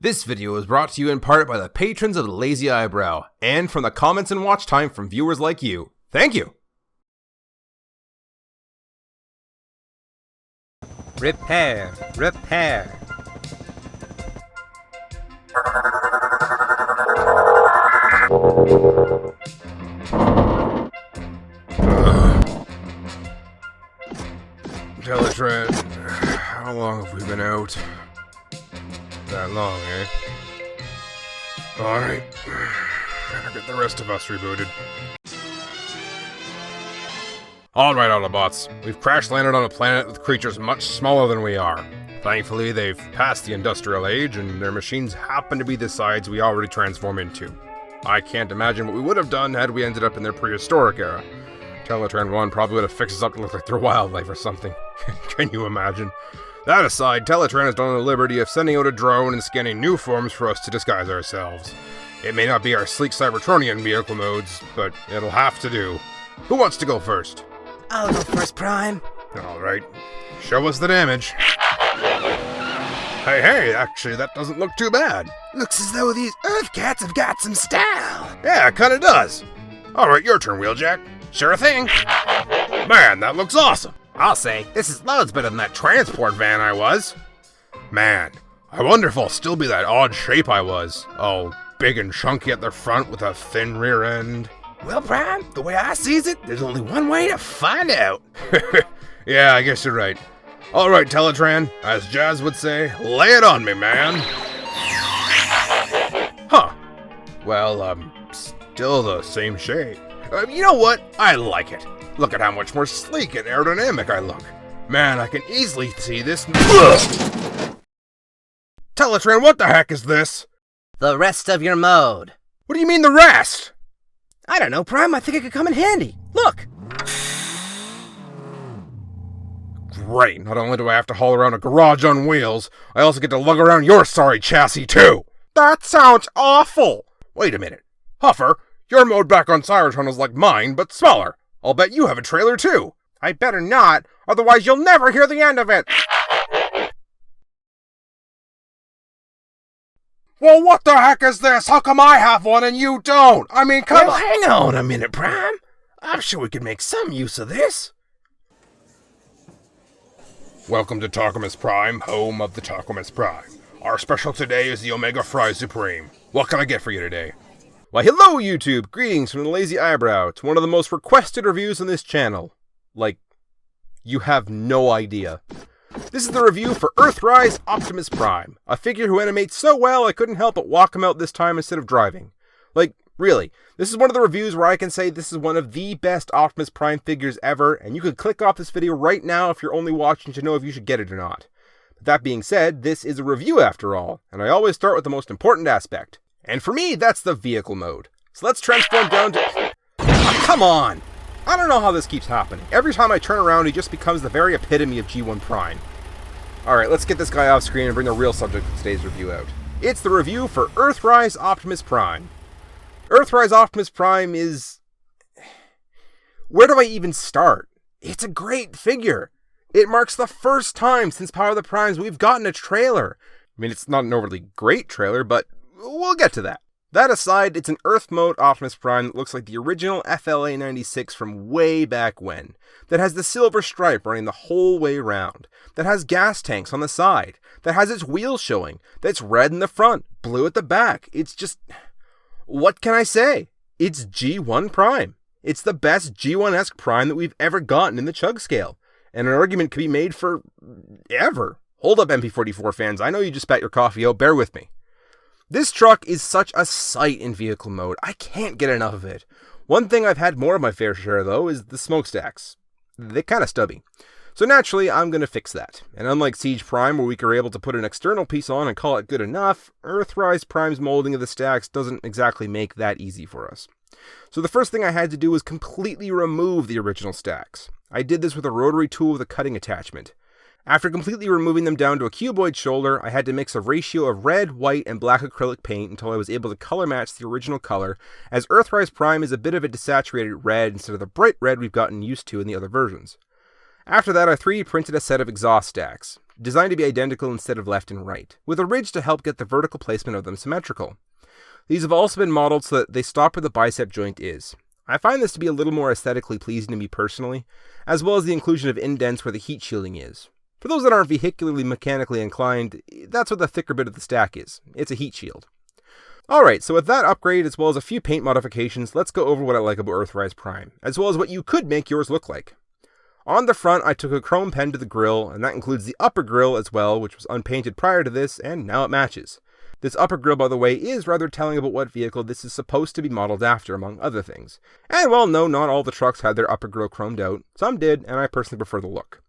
This video is brought to you in part by the patrons of the Lazy Eyebrow, and from the comments and watch time from viewers like you. Thank you! Repair, repair. Teletrend, how long have we been out? That long, eh? Alright, better get the rest of us rebooted. Alright, Autobots, we've crash-landed on a planet with creatures much smaller than we are. Thankfully, they've passed the Industrial Age, and their machines happen to be the size we already transform into. I can't imagine what we would have done had we ended up in their prehistoric era. Teletrend 1 probably would have fixed us up to look like they're wildlife or something. Can you imagine? That aside, Teletrend has done the liberty of sending out a drone and scanning new forms for us to disguise ourselves. It may not be our sleek Cybertronian vehicle modes, but it'll have to do. Who wants to go first? I'll go first, Prime. Alright, show us the damage. Hey, actually that doesn't look too bad. Looks as though these Earth cats have got some style. Yeah, it kinda does. Alright, your turn, Wheeljack. Sure thing. Man, that looks awesome. I'll say, this is loads better than that transport van I was. Man, I wonder if I'll still be that odd shape I was. All big and chunky at the front with a thin rear end. Well, Prime, the way I sees it, there's only one way to find out. Yeah, I guess you're right. Alright, Teletran, as Jazz would say, lay it on me, man. Huh. Well, still the same shape. You know what? I like it. Look at how much more sleek and aerodynamic I look. Man, I can easily see this. Teletran, what the heck is this? The rest of your mode. What do you mean the rest? I don't know, Prime. I think it could come in handy. Look. Great. Not only do I have to haul around a garage on wheels, I also get to lug around your sorry chassis, too. That sounds awful. Wait a minute. Huffer, your mode back on Cybertron is like mine, but smaller. I'll bet you have a trailer, too. I better not, otherwise you'll never hear the end of it. Well, what the heck is this? How come I have one and you don't? I mean, come on. Hang on a minute, Prime. I'm sure we could make some use of this. Welcome to Optimus Prime, home of the Optimus Prime. Our special today is the Omega Fry Supreme. What can I get for you today? Why, hello, YouTube! Greetings from the Lazy Eyebrow. It's one of the most requested reviews on this channel. Like, you have no idea. This is the review for Earthrise Optimus Prime, a figure who animates so well I couldn't help but walk him out this time instead of driving. Like, really, this is one of the reviews where I can say this is one of the best Optimus Prime figures ever, and you could click off this video right now if you're only watching to know if you should get it or not. But that being said, this is a review after all, and I always start with the most important aspect. And for me, that's the vehicle mode. So let's transform down to... Oh, come on! I don't know how this keeps happening. Every time I turn around, he just becomes the very epitome of G1 Prime. Alright, let's get this guy off screen and bring the real subject of today's review out. It's the review for Earthrise Optimus Prime. Earthrise Optimus Prime is... Where do I even start? It's a great figure. It marks the first time since Power of the Primes we've gotten a trailer. I mean, it's not an overly great trailer, but we'll get to that. That aside, it's an Earth mode Optimus Prime that looks like the original FLA 96 from way back when, that has the silver stripe running the whole way around, that has gas tanks on the side, that has its wheels showing, that's red in the front, blue at the back. It's just... What can I say? It's G1 Prime. It's the best G1-esque Prime that we've ever gotten in the Chug scale, and an argument could be made for... ever. Hold up, MP44 fans, I know you just spat your coffee out, bear with me. This truck is such a sight in vehicle mode, I can't get enough of it. One thing I've had more of my fair share though is the smokestacks. They're kinda stubby. So naturally, I'm gonna fix that. And unlike Siege Prime, where we were able to put an external piece on and call it good enough, Earthrise Prime's molding of the stacks doesn't exactly make that easy for us. So the first thing I had to do was completely remove the original stacks. I did this with a rotary tool with a cutting attachment. After completely removing them down to a cuboid shoulder, I had to mix a ratio of red, white, and black acrylic paint until I was able to color match the original color, as Earthrise Prime is a bit of a desaturated red instead of the bright red we've gotten used to in the other versions. After that, I 3D printed a set of exhaust stacks. designed to be identical instead of left and right, with a ridge to help get the vertical placement of them symmetrical. These have also been modeled so that they stop where the bicep joint is. I find this to be a little more aesthetically pleasing to me personally, as well as the inclusion of indents where the heat shielding is. For those that aren't vehicularly mechanically inclined, that's what the thicker bit of the stack is. It's a heat shield. Alright, so with that upgrade as well as a few paint modifications, let's go over what I like about Earthrise Prime, as well as what you could make yours look like. On the front, I took a chrome pen to the grille, and that includes the upper grille as well, which was unpainted prior to this, and now it matches. This upper grille, by the way, is rather telling about what vehicle this is supposed to be modeled after, among other things. And well, no, not all the trucks had their upper grille chromed out. Some did, and I personally prefer the look.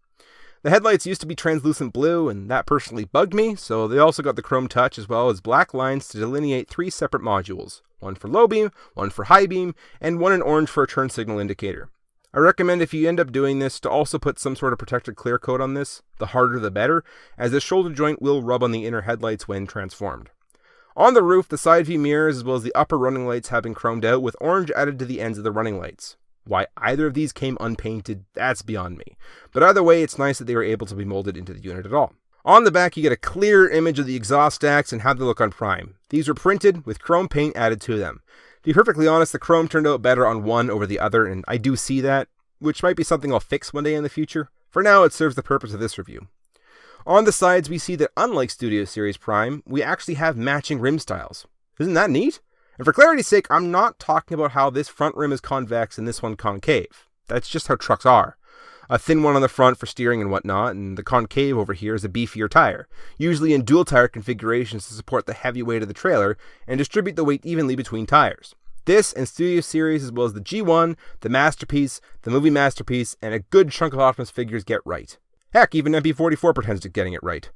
The headlights used to be translucent blue, and that personally bugged me, so they also got the chrome touch as well as black lines to delineate 3 separate modules. One for low beam, one for high beam, and one in orange for a turn signal indicator. I recommend if you end up doing this to also put some sort of protected clear coat on this, the harder the better, as the shoulder joint will rub on the inner headlights when transformed. On the roof, the side view mirrors as well as the upper running lights have been chromed out with orange added to the ends of the running lights. Why either of these came unpainted, that's beyond me. But either way, it's nice that they were able to be molded into the unit at all. On the back, you get a clear image of the exhaust stacks and how they look on Prime. These were printed with chrome paint added to them. To be perfectly honest, the chrome turned out better on one over the other, and I do see that, which might be something I'll fix one day in the future. For now, it serves the purpose of this review. On the sides, we see that unlike Studio Series Prime, we actually have matching rim styles. Isn't that neat? And for clarity's sake, I'm not talking about how this front rim is convex and this one concave. That's just how trucks are. A thin one on the front for steering and whatnot, and the concave over here is a beefier tire, usually in dual tire configurations to support the heavy weight of the trailer and distribute the weight evenly between tires. This and Studio Series as well as the G1, the Masterpiece, the Movie Masterpiece, and a good chunk of Optimus figures get right. Heck, even MP44 pretends to getting it right.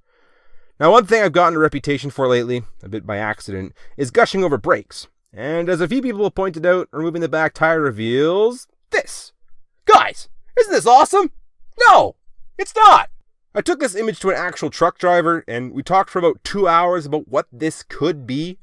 Now, one thing I've gotten a reputation for lately, a bit by accident, is gushing over brakes. And as a few people have pointed out, removing the back tire reveals this. Guys, isn't this awesome? No, it's not. I took this image to an actual truck driver, and we talked for about 2 hours about what this could be.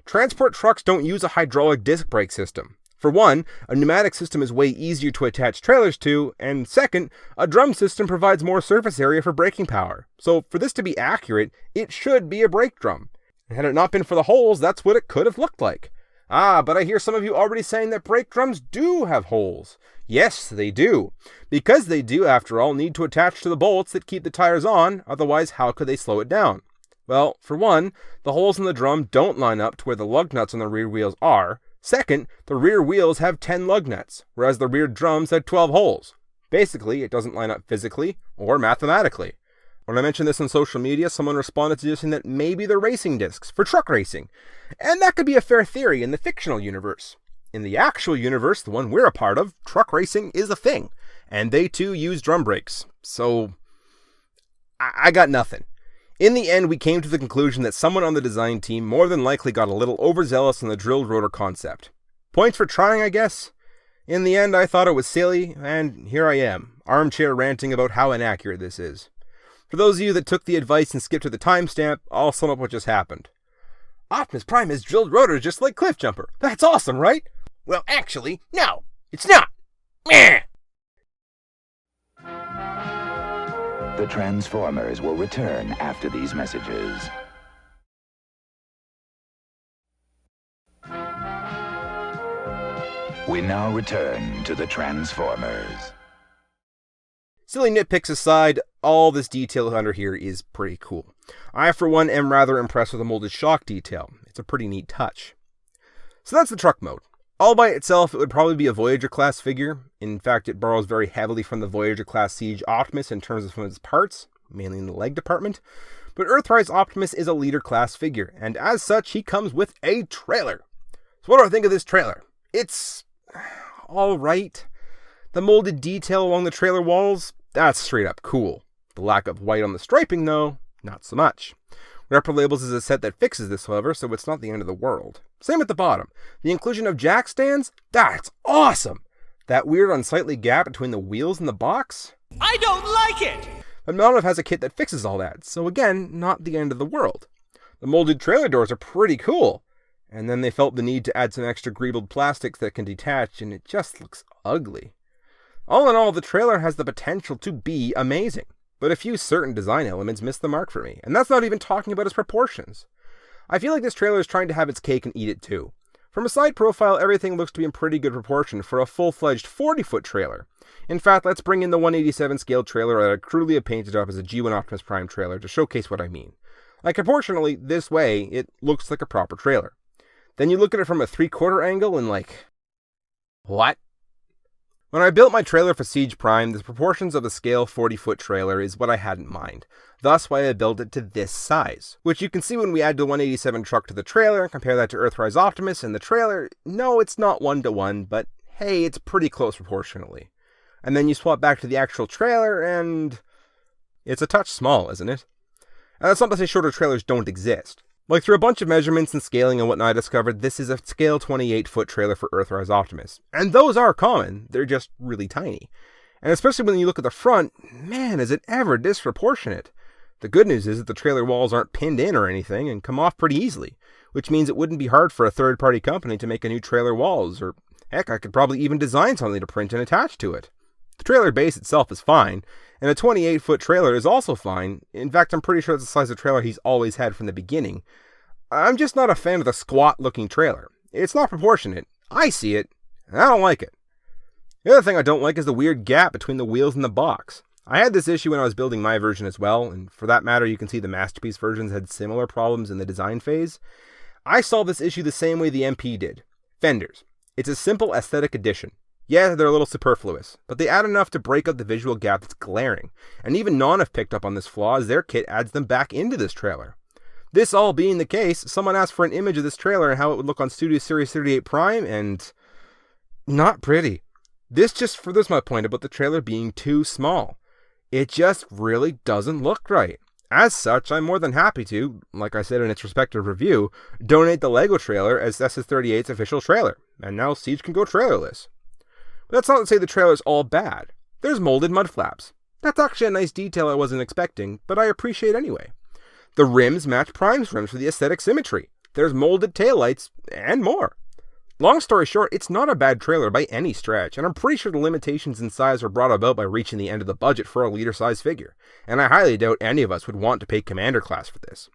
Transport trucks don't use a hydraulic disc brake system. For one, a pneumatic system is way easier to attach trailers to, and second, a drum system provides more surface area for braking power. So for this to be accurate, it should be a brake drum. And had it not been for the holes, that's what it could have looked like. But I hear some of you already saying that brake drums do have holes. Yes, they do. Because they do, after all, need to attach to the bolts that keep the tires on, otherwise how could they slow it down? Well, for one, the holes in the drum don't line up to where the lug nuts on the rear wheels are. Second, the rear wheels have 10 lug nuts, whereas the rear drums had 12 holes. Basically, it doesn't line up physically or mathematically. When I mentioned this on social media, someone responded suggesting that maybe they're racing discs for truck racing. And that could be a fair theory in the fictional universe. In the actual universe, the one we're a part of, truck racing is a thing. And they too use drum brakes. So, I got nothing. In the end, we came to the conclusion that someone on the design team more than likely got a little overzealous on the drilled rotor concept. Points for trying, I guess? In the end, I thought it was silly, and here I am, armchair ranting about how inaccurate this is. For those of you that took the advice and skipped to the timestamp, I'll sum up what just happened. Optimus Prime has drilled rotors just like Cliffjumper. That's awesome, right? Well, actually, no, it's not. Meh. The Transformers will return after these messages. We now return to the Transformers. Silly nitpicks aside, all this detail under here is pretty cool. I, for one, am rather impressed with the molded shock detail. It's a pretty neat touch. So that's the truck mode. All by itself, it would probably be a Voyager-class figure. In fact, it borrows very heavily from the Voyager-class Siege Optimus in terms of some of its parts, mainly in the leg department. But Earthrise Optimus is a leader-class figure, and as such, he comes with a trailer. So what do I think of this trailer? It's alright. The molded detail along the trailer walls, that's straight up cool. The lack of white on the striping, though, not so much. Repro Labels is a set that fixes this, however, so it's not the end of the world. Same at the bottom. The inclusion of jack stands, that's awesome! That weird unsightly gap between the wheels and the box? I don't like it! But Melnov has a kit that fixes all that, so again, not the end of the world. The molded trailer doors are pretty cool. And then they felt the need to add some extra greebled plastics that can detach, and it just looks ugly. All in all, the trailer has the potential to be amazing. but a few certain design elements missed the mark for me, and that's not even talking about its proportions. I feel like this trailer is trying to have its cake and eat it too. From a side profile, everything looks to be in pretty good proportion for a full-fledged 40-foot trailer. In fact, let's bring in the 187 scale trailer that I crudely have painted up as a G1 Optimus Prime trailer to showcase what I mean. Like, proportionally, this way, it looks like a proper trailer. Then you look at it from a 3/4 angle and like, what? When I built my trailer for Siege Prime, the proportions of the scale 40-foot trailer is what I had in mind. Thus why I built it to this size, which you can see when we add the 187 truck to the trailer and compare that to Earthrise Optimus and the trailer. No, it's not 1-to-1, but hey, it's pretty close proportionally. And then you swap back to the actual trailer and it's a touch small, isn't it? And that's not to say shorter trailers don't exist. Like, through a bunch of measurements and scaling and whatnot, I discovered this is a scale 28-foot trailer for Earthrise Optimus. And those are common, they're just really tiny. And especially when you look at the front, man, is it ever disproportionate. The good news is that the trailer walls aren't pinned in or anything and come off pretty easily, which means it wouldn't be hard for a third-party company to make a new trailer walls, or heck, I could probably even design something to print and attach to it. The trailer base itself is fine, and a 28-foot trailer is also fine. In fact, I'm pretty sure it's the size of trailer he's always had from the beginning. I'm just not a fan of the squat-looking trailer. It's not proportionate. I see it, and I don't like it. The other thing I don't like is the weird gap between the wheels and the box. I had this issue when I was building my version as well, and for that matter, you can see the Masterpiece versions had similar problems in the design phase. I solved this issue the same way the MP did. Fenders. It's a simple aesthetic addition. Yeah, they're a little superfluous, but they add enough to break up the visual gap that's glaring, and even Non have picked up on this flaw as their kit adds them back into this trailer. This all being the case, someone asked for an image of this trailer and how it would look on Studio Series 38 Prime, and not pretty. This just furthers my point about the trailer being too small. It just really doesn't look right. As such, I'm more than happy to, like I said in its respective review, donate the LEGO trailer as SS38's official trailer, and now Siege can go trailerless. But that's not to say the trailer's all bad. There's molded mud flaps. That's actually a nice detail I wasn't expecting, but I appreciate anyway. The rims match Prime's rims for the aesthetic symmetry. There's molded taillights, and more. Long story short, it's not a bad trailer by any stretch, and I'm pretty sure the limitations in size were brought about by reaching the end of the budget for a leader-size figure, and I highly doubt any of us would want to pay Commander Class for this.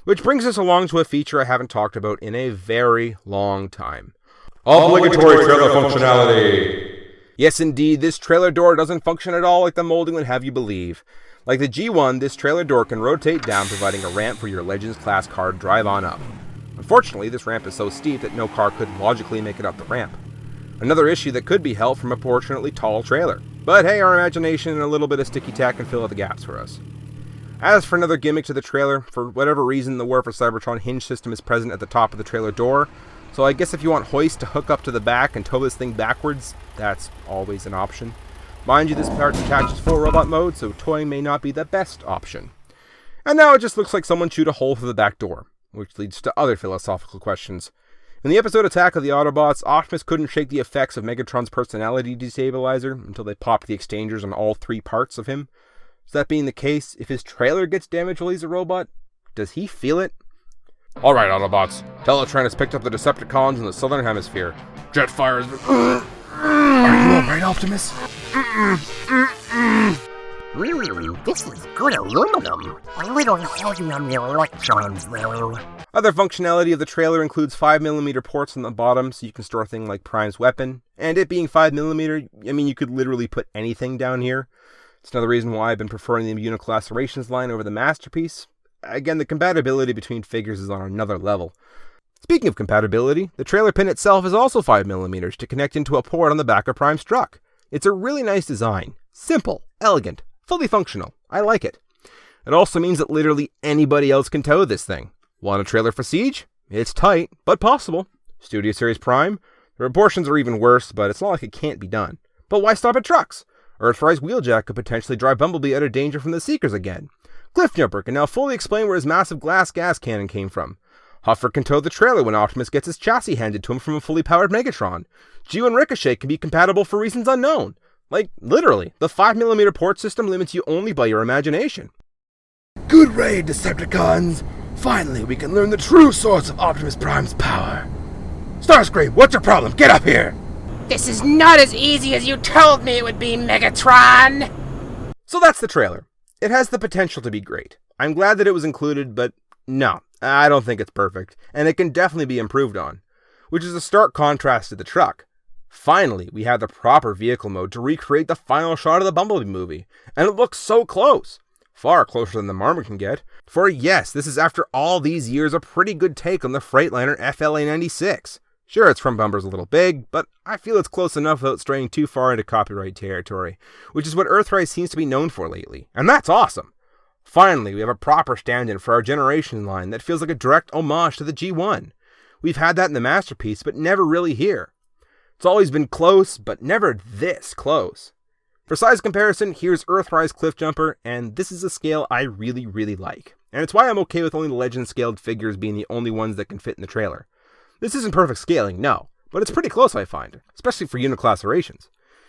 Which brings us along to a feature I haven't talked about in a very long time. Obligatory trailer functionality. Yes, indeed, this trailer door doesn't function at all like the molding would have you believe. Like the G1, this trailer door can rotate down, providing a ramp for your Legends class car to drive on up. Unfortunately, this ramp is so steep that no car could logically make it up the ramp. Another issue that could be helped from a proportionately tall trailer. But hey, our imagination and a little bit of sticky tack can fill out the gaps for us. As for another gimmick to the trailer, for whatever reason the War for Cybertron hinge system is present at the top of the trailer door, so I guess if you want hoist to hook up to the back and tow this thing backwards, that's always an option. Mind you, this part attaches full robot mode, so towing may not be the best option. And now it just looks like someone chewed a hole through the back door, which leads to other philosophical questions. In the episode Attack of the Autobots, Optimus couldn't shake the effects of Megatron's personality destabilizer until they popped the exchangers on all three parts of him. So that being the case, if his trailer gets damaged while he's a robot, does he feel it? Alright, Autobots. Teletran has picked up the Decepticons in the Southern Hemisphere. Jetfire has been... Are you alright, Optimus? This is good aluminum. A little heavy on the electrons, though. Other functionality of the trailer includes 5mm ports on the bottom so you can store things like Prime's weapon. And it being 5mm, I mean, you could literally put anything down here. It's another reason why I've been preferring the Unique Lacerations line over the Masterpiece. Again, the compatibility between figures is on another level. Speaking of compatibility, the trailer pin itself is also 5mm to connect into a port on the back of Prime's truck. It's a really nice design. Simple, elegant, fully functional. I like it. It also means that literally anybody else can tow this thing. Want a trailer for Siege? It's tight, but possible. Studio Series Prime? The proportions are even worse, but it's not like it can't be done. But why stop at trucks? Earthrise Wheeljack could potentially drive Bumblebee out of danger from the Seekers again. Cliffjumper can now fully explain where his massive glass gas cannon came from. Huffer can tow the trailer when Optimus gets his chassis handed to him from a fully powered Megatron. Geo and Ricochet can be compatible for reasons unknown. Like, literally, the 5mm port system limits you only by your imagination. Good raid, Decepticons! Finally, we can learn the true source of Optimus Prime's power. Starscream, what's your problem? Get up here! This is not as easy as you told me it would be, Megatron! So that's the trailer. It has the potential to be great. I'm glad that it was included, but no, I don't think it's perfect, and it can definitely be improved on, which is a stark contrast to the truck. Finally, we have the proper vehicle mode to recreate the final shot of the Bumblebee movie, and it looks so close. Far closer than the Marmot can get. For yes, this is after all these years a pretty good take on the Freightliner FLA-96. Sure, its front bumper's a little big, but I feel it's close enough without straying too far into copyright territory, which is what Earthrise seems to be known for lately, and that's awesome! Finally, we have a proper stand-in for our Generation line that feels like a direct homage to the G1. We've had that in the Masterpiece, but never really here. It's always been close, but never this close. For size comparison, here's Earthrise Cliffjumper, and this is a scale I really, really like. And it's why I'm okay with only the Legend-scaled figures being the only ones that can fit in the trailer. This isn't perfect scaling, no, but it's pretty close I find, especially for unit classerations.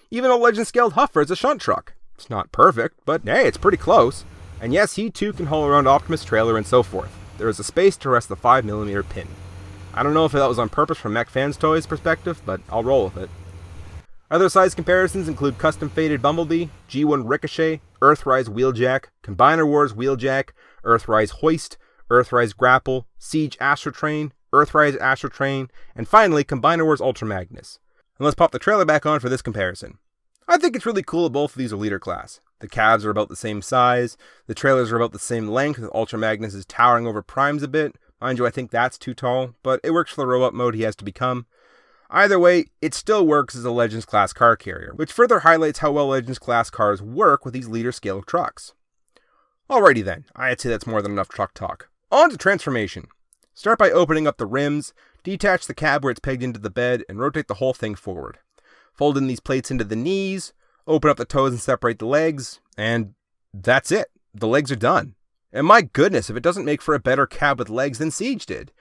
Even a Legend-scaled Huffer is a shunt truck. It's not perfect, but hey, it's pretty close. And yes, he too can haul around Optimus' trailer and so forth. There is a space to rest the 5mm pin. I don't know if that was on purpose from Mech Fans Toys' perspective, but I'll roll with it. Other size comparisons include Custom Faded Bumblebee, G1 Ricochet, Earthrise Wheeljack, Combiner Wars Wheeljack, Earthrise Hoist, Earthrise Grapple, Siege Astrotrain, Earthrise Astrotrain, and finally Combiner Wars Ultra Magnus. And let's pop the trailer back on for this comparison. I think it's really cool that both of these are leader class. The cabs are about the same size, the trailers are about the same length, with Ultra Magnus is towering over Prime's a bit. Mind you, I think that's too tall, but it works for the robot mode he has to become. Either way, it still works as a Legends class car carrier, which further highlights how well Legends class cars work with these leader scale trucks. Alrighty then, I'd say that's more than enough truck talk. On to transformation. Start by opening up the rims, detach the cab where it's pegged into the bed, and rotate the whole thing forward. Fold in these plates into the knees, open up the toes and separate the legs, and that's it. The legs are done. And my goodness, if it doesn't make for a better cab with legs than Siege did.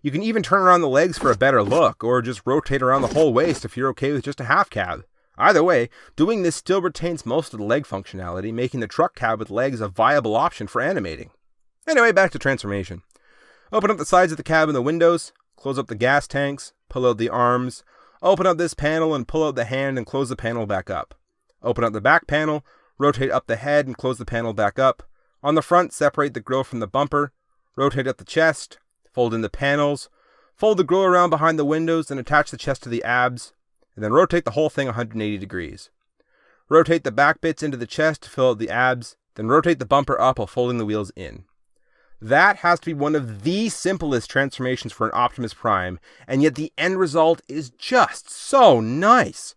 You can even turn around the legs for a better look, or just rotate around the whole waist if you're okay with just a half cab. Either way, doing this still retains most of the leg functionality, making the truck cab with legs a viable option for animating. Anyway, back to transformation. Open up the sides of the cab and the windows, close up the gas tanks, pull out the arms, open up this panel and pull out the hand and close the panel back up. Open up the back panel, rotate up the head and close the panel back up. On the front, separate the grille from the bumper, rotate up the chest, fold in the panels, fold the grille around behind the windows and attach the chest to the abs, and then rotate the whole thing 180 degrees. Rotate the back bits into the chest to fill out the abs, then rotate the bumper up while folding the wheels in. That has to be one of the simplest transformations for an Optimus Prime, and yet the end result is just so nice.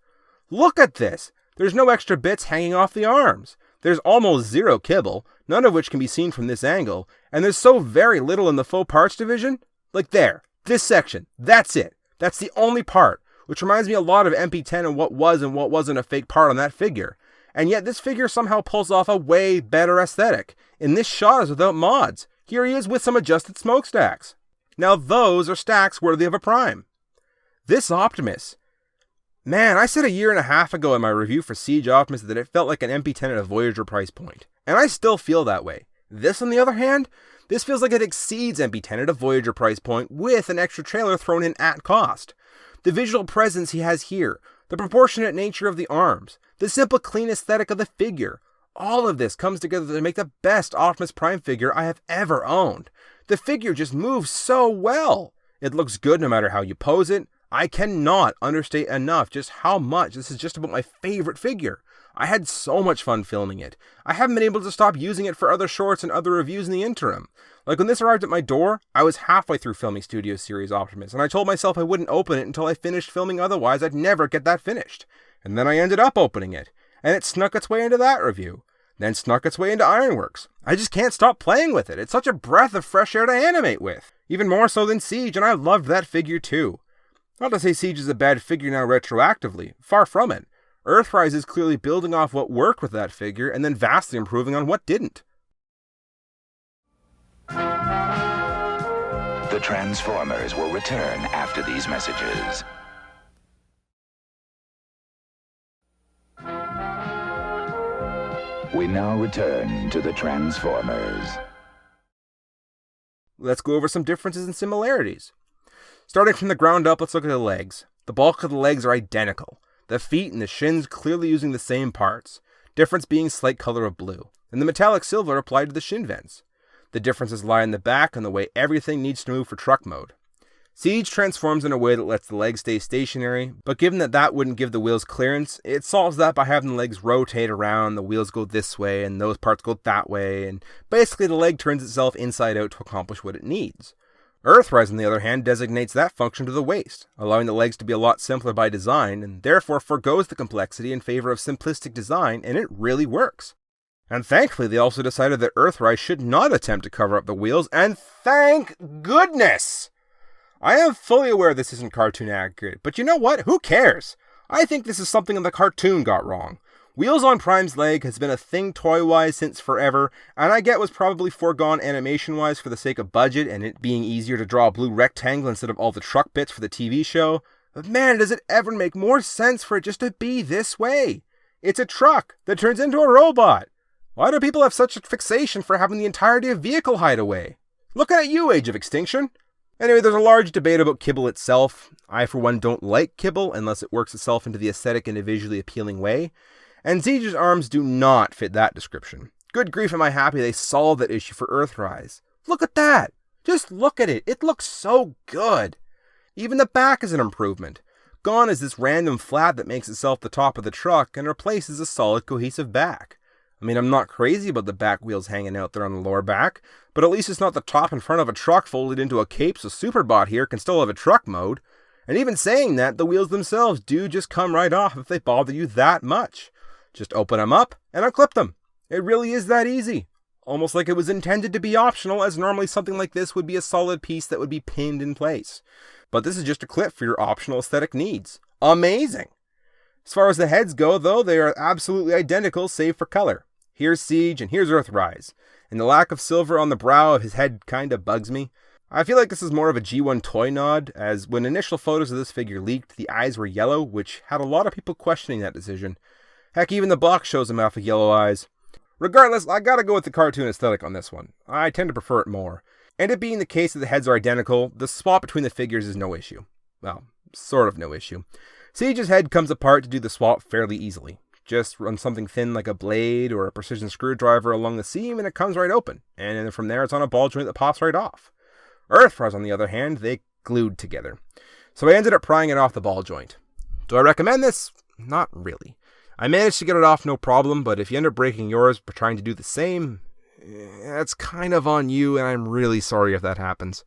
Look at this! There's no extra bits hanging off the arms. There's almost zero kibble, none of which can be seen from this angle, and there's so very little in the faux parts division. Like there, this section, that's it. That's the only part, which reminds me a lot of MP10 and what was and what wasn't a fake part on that figure. And yet this figure somehow pulls off a way better aesthetic. In this shot is without mods. Here he is with some adjusted smokestacks. Now those are stacks worthy of a Prime. This Optimus. Man, I said a year and a half ago in my review for Siege Optimus that it felt like an MP10 at a Voyager price point. And I still feel that way. This, on the other hand, this feels like it exceeds MP10 at a Voyager price point with an extra trailer thrown in at cost. The visual presence he has here, the proportionate nature of the arms, the simple clean aesthetic of the figure, all of this comes together to make the best Optimus Prime figure I have ever owned. The figure just moves so well. It looks good no matter how you pose it. I cannot understate enough just how much this is just about my favorite figure. I had so much fun filming it. I haven't been able to stop using it for other shorts and other reviews in the interim. Like when this arrived at my door, I was halfway through filming Studio Series Optimus, and I told myself I wouldn't open it until I finished filming, otherwise I'd never get that finished. And then I ended up opening it, and it snuck its way into that review. Then snuck its way into Ironworks. I just can't stop playing with it. It's such a breath of fresh air to animate with. Even more so than Siege, and I loved that figure too. Not to say Siege is a bad figure now retroactively, far from it. Earthrise is clearly building off what worked with that figure and then vastly improving on what didn't. The Transformers will return after these messages. We now return to the Transformers. Let's go over some differences and similarities. Starting from the ground up, let's look at the legs. The bulk of the legs are identical. The feet and the shins clearly using the same parts. Difference being slight color of blue. and the metallic silver applied to the shin vents. The differences lie in the back and the way everything needs to move for truck mode. Siege transforms in a way that lets the legs stay stationary, but given that that wouldn't give the wheels clearance, it solves that by having the legs rotate around, the wheels go this way and those parts go that way, and basically the leg turns itself inside out to accomplish what it needs. Earthrise, on the other hand, designates that function to the waist, allowing the legs to be a lot simpler by design, and therefore forgoes the complexity in favor of simplistic design, and it really works. And thankfully they also decided that Earthrise should not attempt to cover up the wheels, and thank goodness! I am fully aware this isn't cartoon accurate, but you know what? Who cares? I think this is something the cartoon got wrong. Wheels on Prime's leg has been a thing toy-wise since forever, and I get was probably foregone animation-wise for the sake of budget and it being easier to draw a blue rectangle instead of all the truck bits for the TV show. But man, does it ever make more sense for it just to be this way? It's a truck that turns into a robot. Why do people have such a fixation for having the entirety of vehicle hideaway? Looking at you, Age of Extinction. Anyway, there's a large debate about kibble itself. I, for one, don't like kibble unless it works itself into the aesthetic in a visually appealing way. And Siege's arms do not fit that description. Good grief, am I happy they solved that issue for Earthrise. Look at that! Just look at it. It looks so good. Even the back is an improvement. Gone is this random flat that makes itself the top of the truck and replaces a solid cohesive back. I mean, I'm not crazy about the back wheels hanging out there on the lower back, but at least it's not the top and front of a truck folded into a cape, so Superbot here can still have a truck mode. And even saying that, the wheels themselves do just come right off if they bother you that much. Just open them up and unclip them. It really is that easy. Almost like it was intended to be optional, as normally something like this would be a solid piece that would be pinned in place. But this is just a clip for your optional aesthetic needs. Amazing! As far as the heads go, though, they are absolutely identical save for color. Here's Siege and here's Earthrise, and the lack of silver on the brow of his head kinda bugs me. I feel like this is more of a G1 toy nod, as when initial photos of this figure leaked, the eyes were yellow, which had a lot of people questioning that decision. Heck, even the box shows him off with yellow eyes. Regardless, I gotta go with the cartoon aesthetic on this one. I tend to prefer it more. And it being the case that the heads are identical, the swap between the figures is no issue. Well, sort of no issue. Siege's head comes apart to do the swap fairly easily. Just run something thin like a blade or a precision screwdriver along the seam and it comes right open. And then from there it's on a ball joint that pops right off. Earthrise, on the other hand, they glued together. So I ended up prying it off the ball joint. Do I recommend this? Not really. I managed to get it off no problem, but if you end up breaking yours by trying to do the same, that's kind of on you, and I'm really sorry if that happens.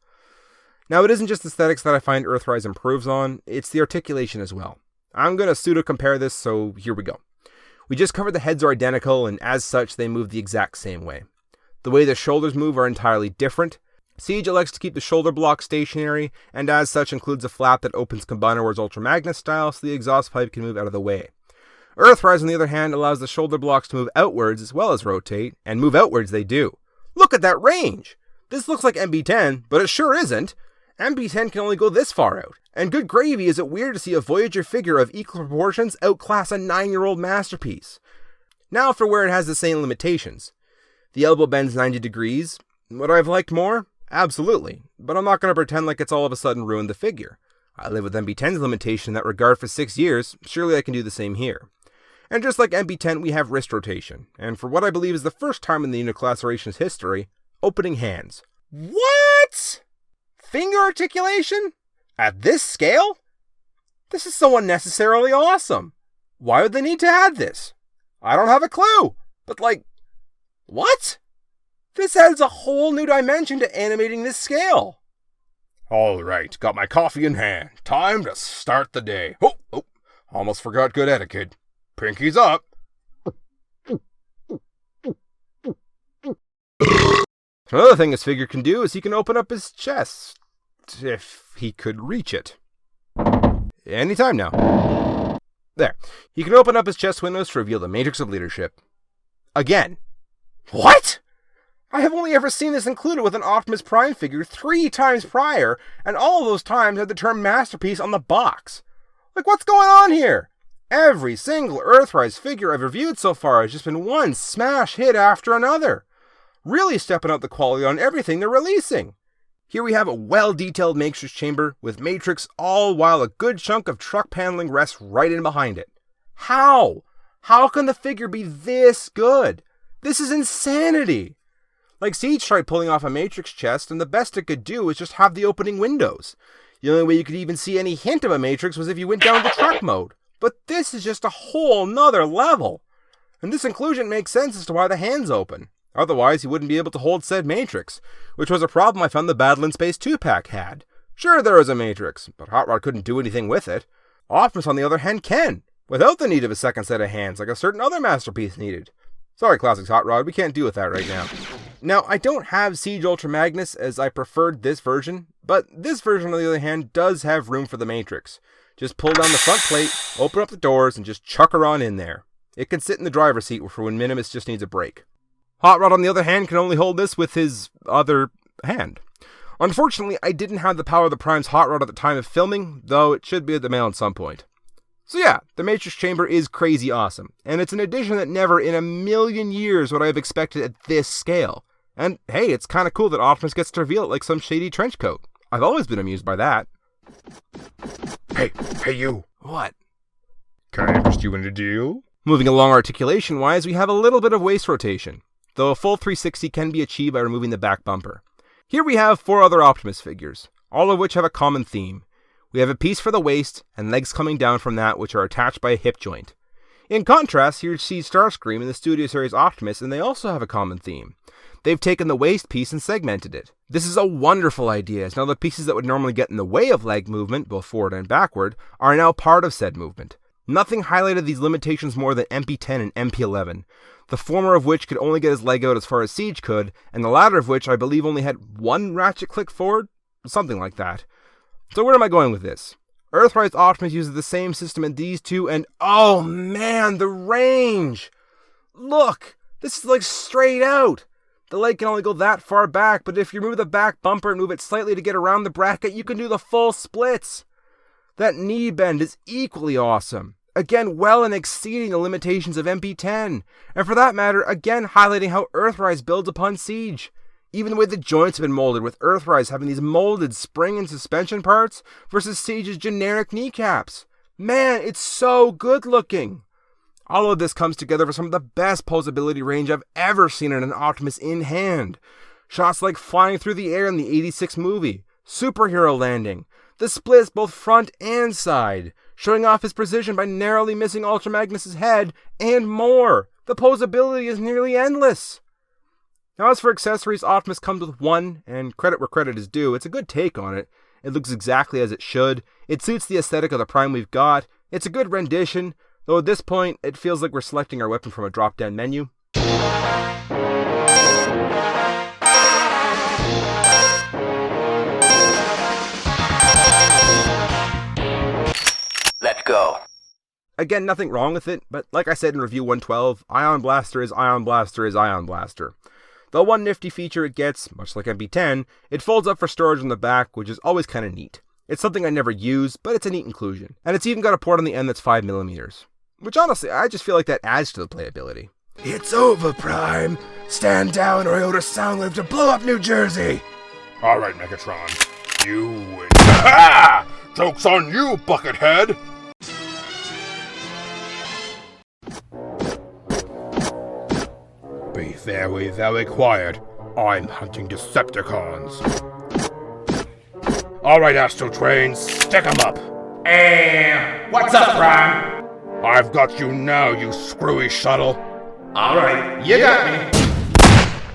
Now, it isn't just aesthetics that I find Earthrise improves on, it's the articulation as well. I'm going to pseudo-compare this, so here we go. We just covered the heads are identical, and as such, they move the exact same way. The way the shoulders move are entirely different. Siege elects to keep the shoulder block stationary, and as such includes a flap that opens combiner Ultra Magnus style so the exhaust pipe can move out of the way. Earthrise, on the other hand, allows the shoulder blocks to move outwards as well as rotate, and move outwards they do. Look at that range! This looks like MB-10, but it sure isn't. MB-10 can only go this far out. And good gravy, is it weird to see a Voyager figure of equal proportions outclass a 9-year-old masterpiece. Now for where it has the same limitations. The elbow bends 90 degrees. Would I have liked more? Absolutely. But I'm not going to pretend like it's all of a sudden ruined the figure. I live with MB-10's limitation in that regard for 6 years, surely I can do the same here. And just like MB-10, we have wrist rotation. And for what I believe is the first time in the unit classifcation's history, opening hands. What? Finger articulation? At this scale? This is so unnecessarily awesome. Why would they need to add this? I don't have a clue. But like, what? This adds a whole new dimension to animating this scale. All right, got my coffee in hand. Time to start the day. Oh, almost forgot good etiquette. Pinky's up. Another thing this figure can do is he can open up his chest. If he could reach it. Anytime now. There. He can open up his chest windows to reveal the matrix of leadership. Again. What? I have only ever seen this included with an Optimus Prime figure 3 times prior, and all of those times had the term masterpiece on the box. Like, what's going on here? Every single Earthrise figure I've reviewed so far has just been one smash hit after another. Really stepping up the quality on everything they're releasing. Here we have a well-detailed matrix chamber with matrix all while a good chunk of truck paneling rests right in behind it. How? How can the figure be this good? This is insanity! Like, Siege tried pulling off a Matrix chest, and the best it could do was just have the opening windows. The only way you could even see any hint of a Matrix was if you went down to truck mode. But this is just a whole nother level. And this inclusion makes sense as to why the hand's open. Otherwise, you wouldn't be able to hold said Matrix, which was a problem I found the Battle in Space 2-pack had. Sure, there was a Matrix, but Hot Rod couldn't do anything with it. Optimus, on the other hand, can, without the need of a second set of hands, like a certain other masterpiece needed. Sorry, Classics Hot Rod, we can't deal with that right now. Now, I don't have Siege Ultra Magnus as I preferred this version, but this version, on the other hand, does have room for the Matrix. Just pull down the front plate, open up the doors, and just chuck her on in there. It can sit in the driver's seat for when Minimus just needs a break. Hot Rod, on the other hand, can only hold this with his other hand. Unfortunately, I didn't have the power of the Prime's Hot Rod at the time of filming, though it should be at the mail at some point. So yeah, the Matrix Chamber is crazy awesome, and it's an addition that never in a million years would I have expected at this scale. And hey, it's kinda cool that Optimus gets to reveal it like some shady trench coat. I've always been amused by that. Hey you. What? Can I interest you in a deal? Moving along articulation-wise, we have a little bit of waist rotation, though a full 360 can be achieved by removing the back bumper. Here we have 4 other Optimus figures, all of which have a common theme. We have a piece for the waist, and legs coming down from that which are attached by a hip joint. In contrast, here you see Starscream in the Studio Series Optimus, and they also have a common theme. They've taken the waist piece and segmented it. This is a wonderful idea, as now the pieces that would normally get in the way of leg movement, both forward and backward, are now part of said movement. Nothing highlighted these limitations more than MP10 and MP11, the former of which could only get his leg out as far as Siege could, and the latter of which I believe only had one ratchet click forward? Something like that. So where am I going with this? Earthrise Optimus uses the same system in these two, and oh man, the range! Look! This is like straight out! The leg can only go that far back, but if you remove the back bumper and move it slightly to get around the bracket, you can do the full splits! That knee bend is equally awesome. Again, well and exceeding the limitations of MP10. And for that matter, again highlighting how Earthrise builds upon Siege. Even the way the joints have been molded, with Earthrise having these molded spring and suspension parts versus Siege's generic kneecaps. Man, it's so good looking. All of this comes together for some of the best posability range I've ever seen in an Optimus in hand. Shots like flying through the air in the 86 movie, superhero landing, the splits both front and side, showing off his precision by narrowly missing Ultra Magnus' head, and more. The posability is nearly endless. Now as for accessories, Optimus comes with one, and credit where credit is due, it's a good take on it. It looks exactly as it should, it suits the aesthetic of the Prime we've got, it's a good rendition, though at this point, it feels like we're selecting our weapon from a drop-down menu. Let's go. Again, nothing wrong with it, but like I said in Review 112, Ion Blaster is Ion Blaster is Ion Blaster. The one nifty feature it gets, much like MP10, it folds up for storage on the back, which is always kind of neat. It's something I never use, but it's a neat inclusion. And it's even got a port on the end that's 5mm. Which honestly, I just feel like that adds to the playability. It's over, Prime. Stand down or I order Soundwave to blow up New Jersey. Alright, Megatron. You win. Ha! Joke's on you, Buckethead! Be very, very quiet. I'm hunting Decepticons. Alright, Astrotrain, stick 'em up! What's up, Prime? I've got you now, you screwy shuttle! Alright, you got me.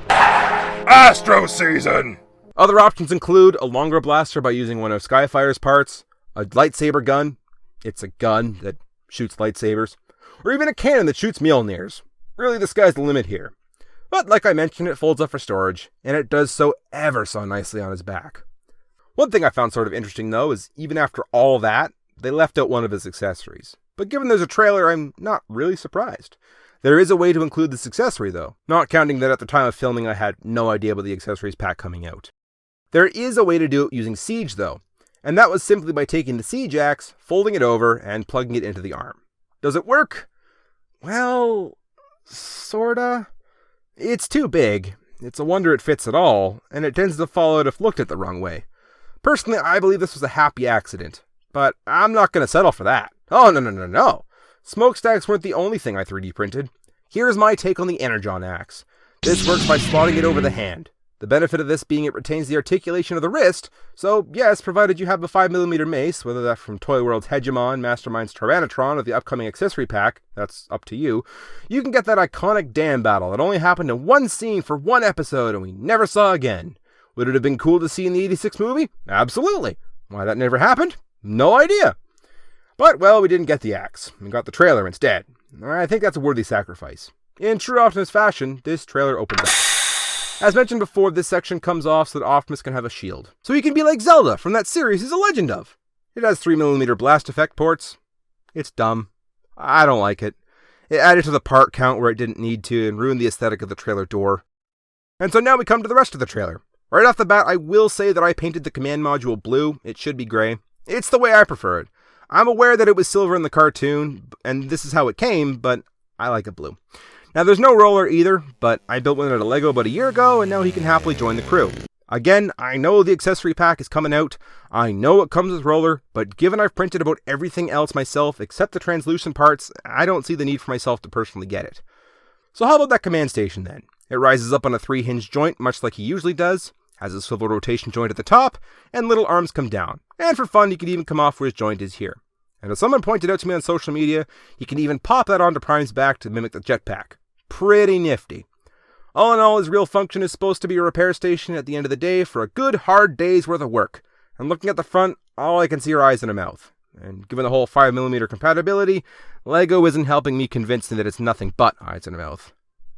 Astro Season! Other options include a longer blaster by using one of Skyfire's parts, a lightsaber gun, it's a gun that shoots lightsabers, or even a cannon that shoots Mjolnirs. Really, the sky's the limit here. But like I mentioned, it folds up for storage, and it does so ever so nicely on his back. One thing I found sort of interesting though is even after all that, they left out one of his accessories. But given there's a trailer, I'm not really surprised. There is a way to include this accessory though, not counting that at the time of filming I had no idea about the accessories pack coming out. There is a way to do it using Siege though, and that was simply by taking the Siege axe, folding it over, and plugging it into the arm. Does it work? Well, sorta. It's too big. It's a wonder it fits at all, and it tends to fall out if looked at the wrong way. Personally, I believe this was a happy accident, but I'm not going to settle for that. Oh, no. Smokestacks weren't the only thing I 3D printed. Here's my take on the Energon axe. This works by slotting it over the hand. The benefit of this being it retains the articulation of the wrist, so yes, provided you have a 5mm mace, whether that's from Toy World's Hegemon, Mastermind's Tyrannotron, or the upcoming accessory pack, that's up to you, you can get that iconic dam battle that only happened in one scene for one episode and we never saw again. Would it have been cool to see in the 86 movie? Absolutely. Why that never happened? No idea. But, well, we didn't get the axe. We got the trailer instead. I think that's a worthy sacrifice. In true Optimus fashion, this trailer opens up. As mentioned before, this section comes off so that Optimus can have a shield. So he can be like Zelda from that series he's a legend of. It has 3mm blast effect ports. It's dumb. I don't like it. It added to the part count where it didn't need to and ruined the aesthetic of the trailer door. And so now we come to the rest of the trailer. Right off the bat, I will say that I painted the command module blue. It should be gray. It's the way I prefer it. I'm aware that it was silver in the cartoon, and this is how it came, but I like it blue. Now, there's no roller either, but I built one at a Lego about a year ago, and now he can happily join the crew. Again, I know the accessory pack is coming out, I know it comes with roller, but given I've printed about everything else myself except the translucent parts, I don't see the need for myself to personally get it. So how about that command station then? It rises up on a 3-hinge joint, much like he usually does, has a swivel rotation joint at the top, and little arms come down. And for fun, he can even come off where his joint is here. And as someone pointed out to me on social media, he can even pop that onto Prime's back to mimic the jetpack. Pretty nifty. All in all, his real function is supposed to be a repair station at the end of the day for a good hard day's worth of work. And looking at the front, all I can see are eyes and a mouth. And given the whole 5mm compatibility, Lego isn't helping me convince me that it's nothing but eyes and a mouth.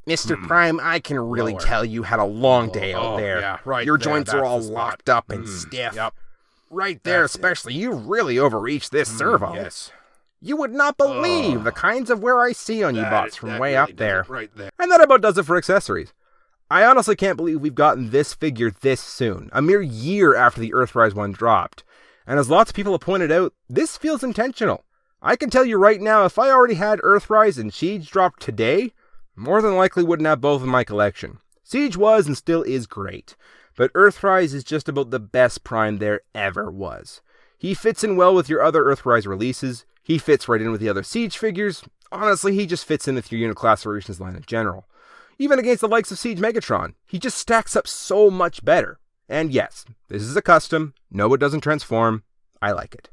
Mr. Prime, I can really tell you had a long day out there. Yeah, right. Your there, joints are that's all the spot. locked up and stiff. Yep. Right there, That's it. especially, you really overreached this servo. Yes. You would not believe the kinds of wear I see on you bots from way really up does there. it right there. And that about does it for accessories. I honestly can't believe we've gotten this figure this soon, a mere year after the Earthrise one dropped. And as lots of people have pointed out, this feels intentional. I can tell you right now, if I already had Earthrise and Siege dropped today, more than likely wouldn't have both in my collection. Siege was and still is great, but Earthrise is just about the best Prime there ever was. He fits in well with your other Earthrise releases, he fits right in with the other Siege figures, honestly he just fits in with your Unit Classifications line in general. Even against the likes of Siege Megatron, he just stacks up so much better. And yes, this is a custom, no it doesn't transform, I like it.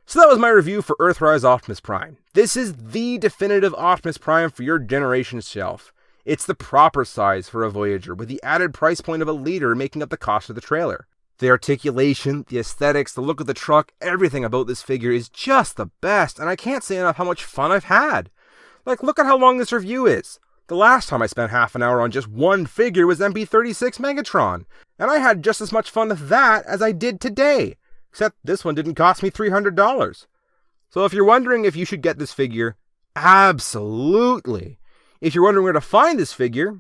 So that was my review for Earthrise Optimus Prime. This is the definitive Optimus Prime for your generation's shelf. It's the proper size for a Voyager, with the added price point of a liter making up the cost of the trailer. The articulation, the aesthetics, the look of the truck, everything about this figure is just the best, and I can't say enough how much fun I've had. Like, look at how long this review is. The last time I spent half an hour on just one figure was MP36 Megatron, and I had just as much fun with that as I did today, except this one didn't cost me $300. So if you're wondering if you should get this figure, absolutely. If you're wondering where to find this figure,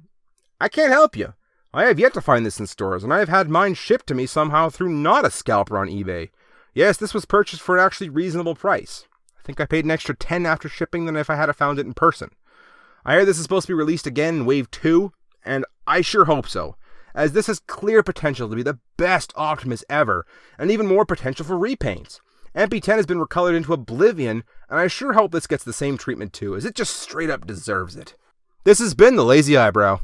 I can't help you. I have yet to find this in stores, and I have had mine shipped to me somehow through not a scalper on eBay. Yes, this was purchased for an actually reasonable price. I think I paid an extra $10 after shipping than if I had found it in person. I hear this is supposed to be released again in Wave 2, and I sure hope so, as this has clear potential to be the best Optimus ever, and even more potential for repaints. MP10 has been recolored into oblivion, and I sure hope this gets the same treatment too, as it just straight up deserves it. This has been the Lazy Eyebrow.